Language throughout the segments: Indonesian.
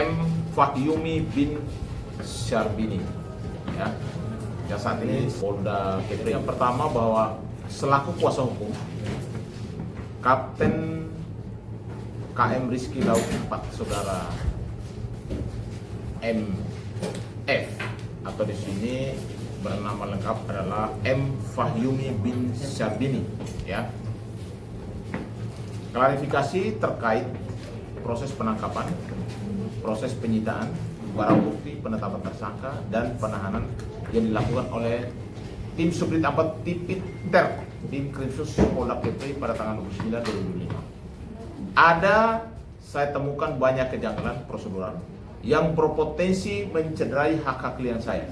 M. Fahyumi bin Syarbini, ya, yang saat ini Polda Kepri. Yang pertama bahwa selaku kuasa hukum Kapten KM Rizky Laut 4 saudara MF atau di sini bernama lengkap adalah M. Fahyumi bin Syarbini, ya. Klarifikasi terkait proses penangkapan, proses penyitaan barang bukti, penetapan tersangka dan penahanan yang dilakukan oleh tim Subdit 4 Tipiter tim Krimsus Polda Kepri pada tanggal 29 2005. Saya temukan banyak kejanggalan prosedural yang berpotensi mencederai hak-hak klien saya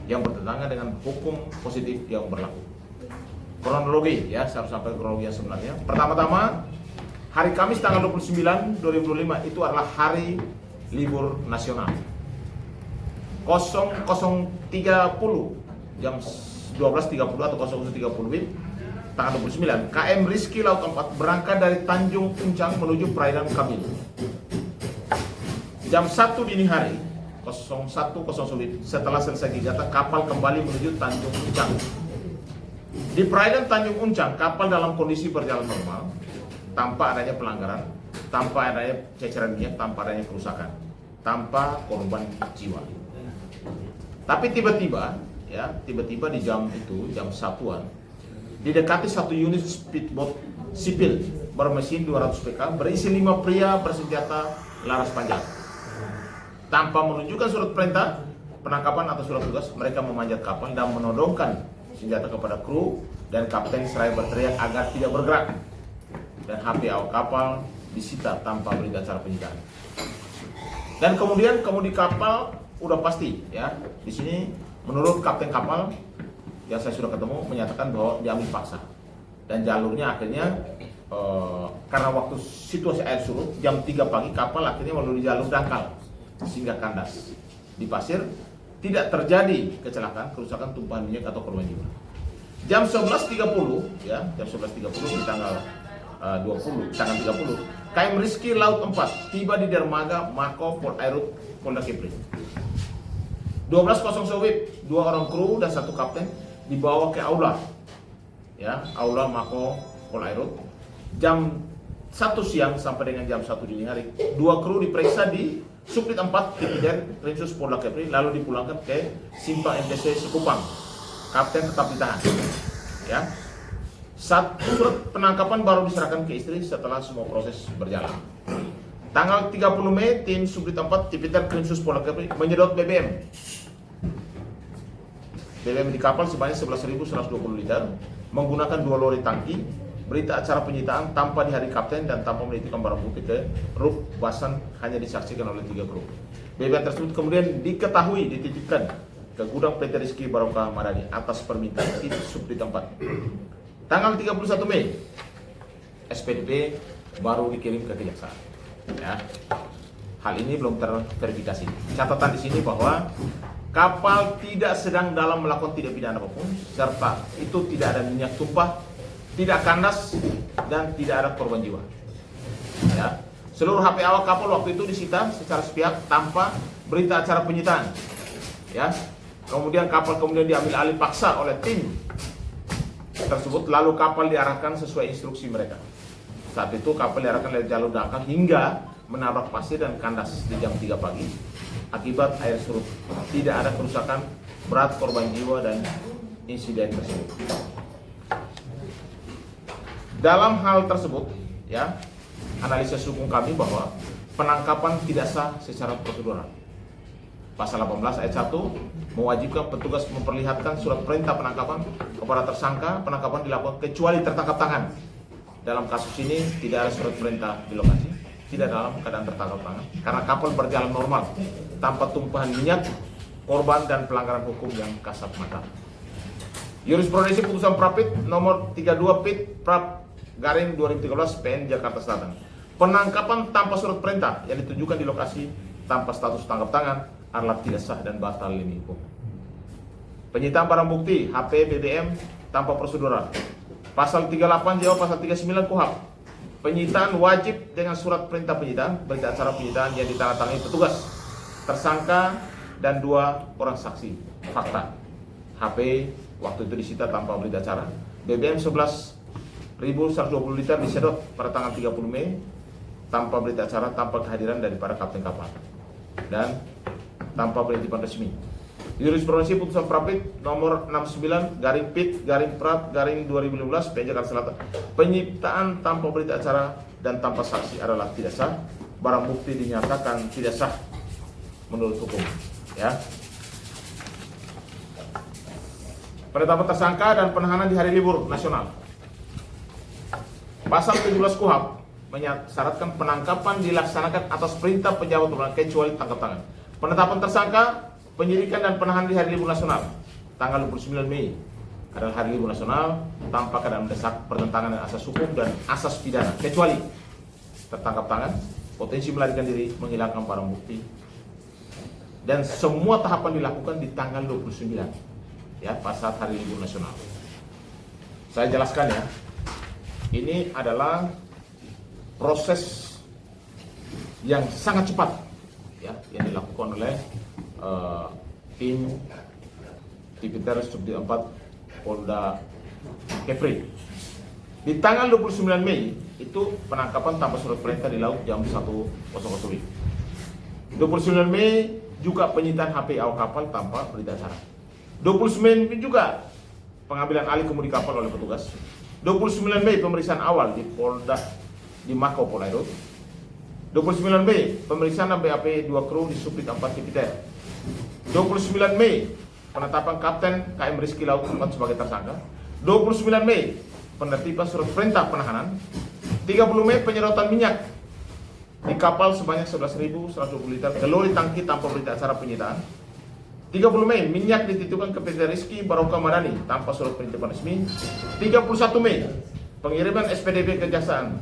yang bertentangan dengan hukum positif yang berlaku. Kronologi, ya, saya harus sampai kronologi yang sebenarnya. Pertama-tama, hari Kamis tanggal 29 2005 itu adalah hari libur nasional. 00.30 jam 12.30 atau 00.30 WIB tanggal 29, KM Rizky Laut 4 berangkat dari Tanjung Uncang menuju perairan Kabil. Jam 1 dini hari 01.00 WIB setelah selesai gigatan, kapal kembali menuju Tanjung Uncang. Di perairan Tanjung Uncang, kapal dalam kondisi berjalan normal, tanpa adanya pelanggaran, tanpa adanya ceceran minyak, tanpa adanya kerusakan, tanpa korban jiwa. Tapi tiba-tiba di jam itu, jam 1-an, didekati satu unit speedboat sipil bermesin 200 PK berisi 5 pria bersenjata laras panjang. Tanpa menunjukkan surat perintah penangkapan atau surat tugas, mereka memanjat kapal dan menodongkan senjata kepada kru dan kapten seraya berteriak agar tidak bergerak. Dan HP awak kapal disita tanpa berita acara penyitaan. Dan kemudian kemudi kapal udah pasti, ya. Di sini menurut kapten kapal yang saya sudah ketemu menyatakan bahwa diambil paksa. Dan jalurnya akhirnya karena waktu situasi air surut jam 3 pagi kapal akhirnya melalui jalur dangkal sehingga kandas di pasir, tidak terjadi kecelakaan, kerusakan, tumpahan minyak atau korban jiwa. Jam 11.30, ya, jam 11.30 di tanggal 30 KM Rizky Laut 4 tiba di dermaga Mako Polairut Polda Kepri. 12.00 WIB, 2 orang kru dan 1 kapten dibawa ke aula, ya, aula Mako Polairut. Jam 1 siang sampai dengan jam 1 dini hari, 2 kru diperiksa di Subdit 4 Tipiter Krimsus Polda Kepri lalu dipulangkan ke Simpang MTC Sekupang. Kapten tetap ditahan, ya. Surat penangkapan baru diserahkan ke istri setelah semua proses berjalan. Tanggal 30 Mei, tim Subdit 4 Tipiter Krimsus Polda Kepri menyedot BBM di kapal sebanyak 11.120 liter menggunakan 2 lori tangki. Berita acara penyitaan tanpa dihadiri kapten dan tanpa menitipkan barang bukti ke Ruk Basan hanya disaksikan oleh 3 kru. BBM tersebut kemudian diketahui dititipkan ke gudang PT Rizky Barokah Madani atas permintaan tim Subdit 4. Tanggal 31 Mei, SPDP baru dikirim ke kejaksaan. Ya. Hal ini belum terverifikasi. Catatan di sini bahwa kapal tidak sedang dalam melakukan tindak pidana apapun, serta itu tidak ada minyak tumpah, tidak kandas, dan tidak ada korban jiwa. Ya. Seluruh HP awak kapal waktu itu disita secara sepihak tanpa berita acara penyitaan. Ya. Kemudian kapal diambil alih paksa oleh tim tersebut, lalu kapal diarahkan sesuai instruksi mereka. Saat itu kapal diarahkan dari jalur dangkal hingga menabrak pasir dan kandas di jam 3 pagi akibat air surut. Tidak ada kerusakan berat, korban jiwa dan insiden tersebut. Dalam hal tersebut, ya, analisis hukum kami bahwa penangkapan tidak sah secara prosedural. Pasal 18 ayat 1 mewajibkan petugas memperlihatkan surat perintah penangkapan kepada tersangka. Penangkapan dilakukan kecuali tertangkap tangan. Dalam kasus ini tidak ada surat perintah di lokasi, tidak dalam keadaan tertangkap tangan karena kapal berjalan normal tanpa tumpahan minyak, korban dan pelanggaran hukum yang kasat mata. Jurisprudensi putusan Prapit nomor 32 Pit Prap Garing 2013 PN Jakarta Selatan. Penangkapan tanpa surat perintah yang ditunjukkan di lokasi tanpa status tangkap tangan adalah tidak sah dan batal demi hukum. Penyitaan barang bukti HP BBM tanpa prosedural. Pasal 38 Jawa pasal 39 KUHP. Penyitaan wajib dengan surat perintah penyitaan, berita acara penyitaan yang ditandatangani petugas tersangka dan 2 orang saksi fakta. HP waktu itu disita tanpa berita acara. BBM 11.120 liter disedot pada tanggal 30 Mei tanpa berita acara, tanpa kehadiran daripada kapten kapal dan tanpa penitipan resmi. Jurisprudensi putusan Prapit nomor 69/PIT/Prat/2015 PN Jakarta Selatan, penyiptaan tanpa berita acara dan tanpa saksi adalah tidak sah. Barang bukti dinyatakan tidak sah menurut hukum. Ya. Penetapan tersangka dan penahanan di hari libur nasional. Pasal 17 KUHP mensyaratkan penangkapan dilaksanakan atas perintah pejabat pemerintahan kecuali tangkap tangan. Penetapan tersangka, penyidikan dan penahanan di hari libur nasional tanggal 29 Mei adalah hari libur nasional tanpa keadaan mendesak, pertentangan dengan asas hukum dan asas pidana kecuali tertangkap tangan, potensi melarikan diri, menghilangkan barang bukti, dan semua tahapan dilakukan di tanggal 29 ya, pas saat hari libur nasional. Saya jelaskan ya, ini adalah proses yang sangat cepat ya, yang dilakukan oleh tim Tipiter Subdit 4 Polda Kepri. Di tanggal 29 Mei itu penangkapan tanpa surat perintah di laut jam 1.00. 29 Mei juga penyitaan HP awak kapal tanpa berita acara. 29 Mei juga pengambilan alih kemudi kapal oleh petugas. 29 Mei pemeriksaan awal di Polda di Mako Polairut. 29 Mei pemeriksaan BAP 2 kru di Subdit 4 Tipiter. 29 Mei penetapan Kapten KM Rizky Laut 4 sebagai tersangka. 29 Mei penertiban surat perintah penahanan. 30 Mei penyedotan minyak di kapal sebanyak 11.120 liter ke lori tangki tanpa berita acara penyitaan. 30 Mei minyak dititipkan ke PT Rizky Baroka Madani tanpa surat penetapan resmi. 31 Mei pengiriman SPDP kejaksaan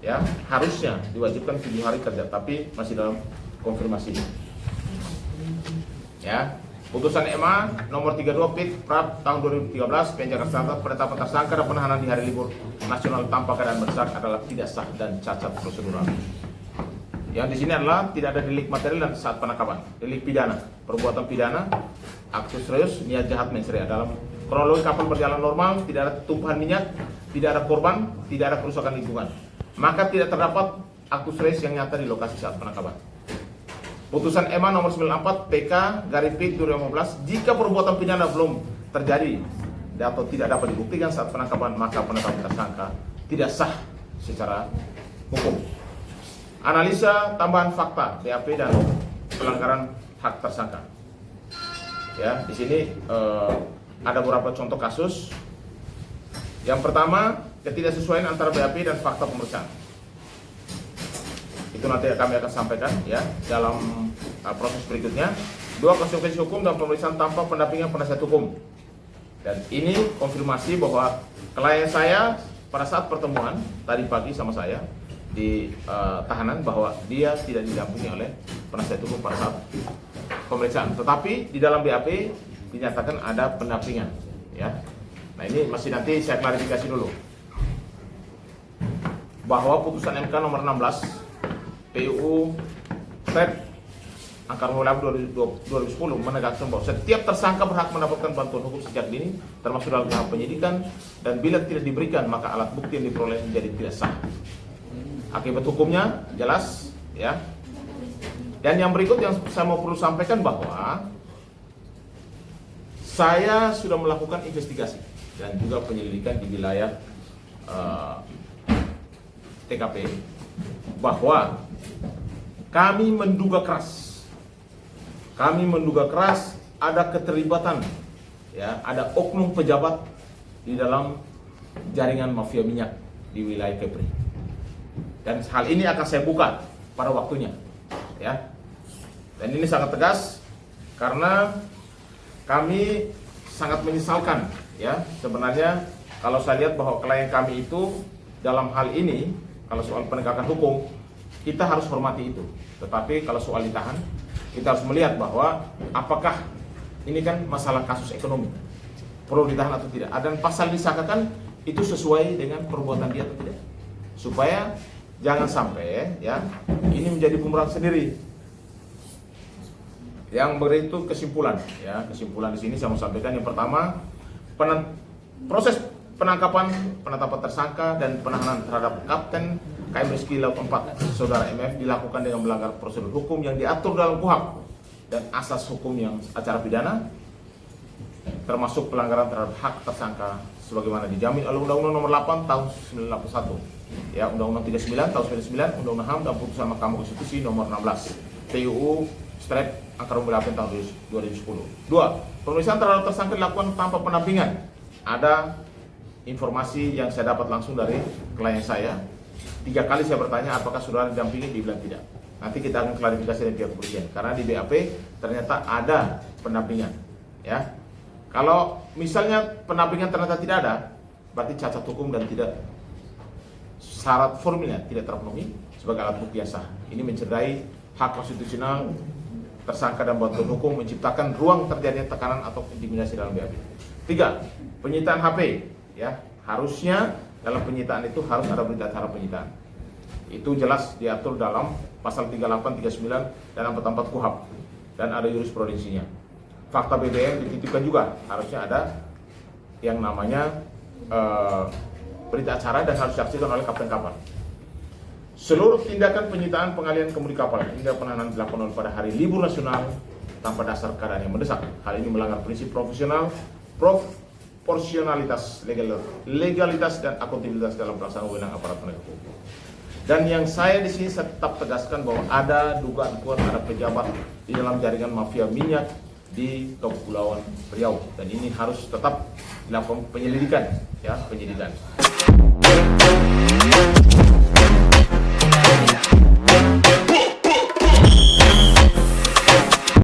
ya, harusnya diwajibkan 7 hari kerja tapi masih dalam konfirmasi ya. Putusan MA nomor 32 PIT Prat tahun 2013 PN Jakarta Selatan, penetapan tersangka dan penahanan di hari libur nasional tanpa keadaan mendesak adalah tidak sah dan cacat prosedural. Yang di sini adalah tidak ada delik material dan saat penangkapan, delik pidana, perbuatan pidana, aktus reus, niat jahat mens rea. Dalam kronologi kapal berjalan normal, tidak ada tumpahan minyak, tidak ada korban, tidak ada kerusakan lingkungan, maka tidak terdapat aktus reus yang nyata di lokasi saat penangkapan. Putusan MA nomor 94 PK/PIT 2015, jika perbuatan pidana belum terjadi atau tidak dapat dibuktikan saat penangkapan, maka penetapan tersangka tidak sah secara hukum. Analisa tambahan fakta BAP dan pelanggaran hak tersangka. Ya, di sini ada beberapa contoh kasus. Yang pertama, ketidaksesuaian antara BAP dan fakta pemeriksaan. Itu nanti kami akan sampaikan ya dalam proses berikutnya. 2, konsekuensi hukum dan pemeriksaan tanpa pendampingan penasihat hukum. Dan ini konfirmasi bahwa klien saya pada saat pertemuan tadi pagi sama saya di tahanan bahwa dia tidak didampingi oleh penasihat hukum pada saat pemeriksaan. Tetapi di dalam BAP dinyatakan ada pendampingan ya. Nah, ini masih nanti saya klarifikasi dulu. Bahwa putusan MK nomor 16 PUU Tet Angka nomor 2010 menegaskan bahwa setiap tersangka berhak mendapatkan bantuan hukum sejak dini, termasuk dalam tahap penyidikan, dan bila tidak diberikan maka alat bukti yang diperoleh menjadi tidak sah. Akibat hukumnya jelas ya. Dan yang berikut yang saya mau perlu sampaikan bahwa saya sudah melakukan investigasi dan juga penyelidikan di wilayah TKP bahwa kami menduga keras ada keterlibatan ya, ada oknum pejabat di dalam jaringan mafia minyak di wilayah Kepri. Dan hal ini akan saya buka pada waktunya ya. Dan ini sangat tegas karena kami sangat menyesalkan ya. Sebenarnya kalau saya lihat bahwa klien kami itu dalam hal ini, kalau soal penegakan hukum kita harus hormati itu. Tetapi kalau soal ditahan, kita harus melihat bahwa apakah ini kan masalah kasus ekonomi, perlu ditahan atau tidak. Dan pasal disangkakan itu sesuai dengan perbuatan dia atau tidak. Supaya jangan sampai ya ini menjadi bumerang sendiri. Yang berikut kesimpulan, ya kesimpulan di sini saya mau sampaikan. Yang pertama, proses penangkapan, penetapan tersangka dan penahanan terhadap Kapten KM Rizky Laut 4 Saudara MF dilakukan dengan melanggar prosedur hukum yang diatur dalam KUHP dan asas hukum yang acara pidana, termasuk pelanggaran terhadap hak tersangka sebagaimana dijamin oleh Undang-Undang Nomor 8 Tahun 1981, ya Undang-Undang 39 Tahun 99, Undang-Undang HAM dan Putusan Mahkamah Konstitusi Nomor 16, PUU Angka 8 Tahun 2010. 2. Pemeriksaan terhadap tersangka dilakukan tanpa pendampingan. Ada informasi yang saya dapat langsung dari klien saya. 3 kali saya bertanya apakah saudara didampingi, dibilang tidak. Nanti kita akan klarifikasi dari pihak kepolisian karena di BAP ternyata ada pendampingan, ya. Kalau misalnya pendampingan ternyata tidak ada, berarti cacat hukum dan tidak syarat formilnya tidak terpenuhi sebagai alat bukti yang sah. Ini mencederai hak konstitusional tersangka dan bantuan hukum, menciptakan ruang terjadinya tekanan atau intimidasi dalam BAP. 3. Penyitaan HP, ya. Harusnya dalam penyitaan itu harus ada berita acara penyitaan. Itu jelas diatur dalam pasal 38, 39 dan 44 KUHP dan ada jurisprudensinya. Fakta BBM dititipkan juga, harusnya ada yang namanya berita acara dan harus disaksikan oleh kapten kapal. Seluruh tindakan penyitaan, pengalihan kemudi kapal hingga penahanan dilakukan pada hari libur nasional tanpa dasar keadaan yang mendesak. Hal ini melanggar prinsip profesional, proporsionalitas, legalitas dan akuntabilitas dalam pelaksanaan wewenang aparat penegak hukum. Dan yang saya di sini tetap tegaskan bahwa ada dugaan kuat ada pejabat di dalam jaringan mafia minyak di Kepulauan Riau, dan ini harus tetap dilakukan penyelidikan, ya, penyelidikan.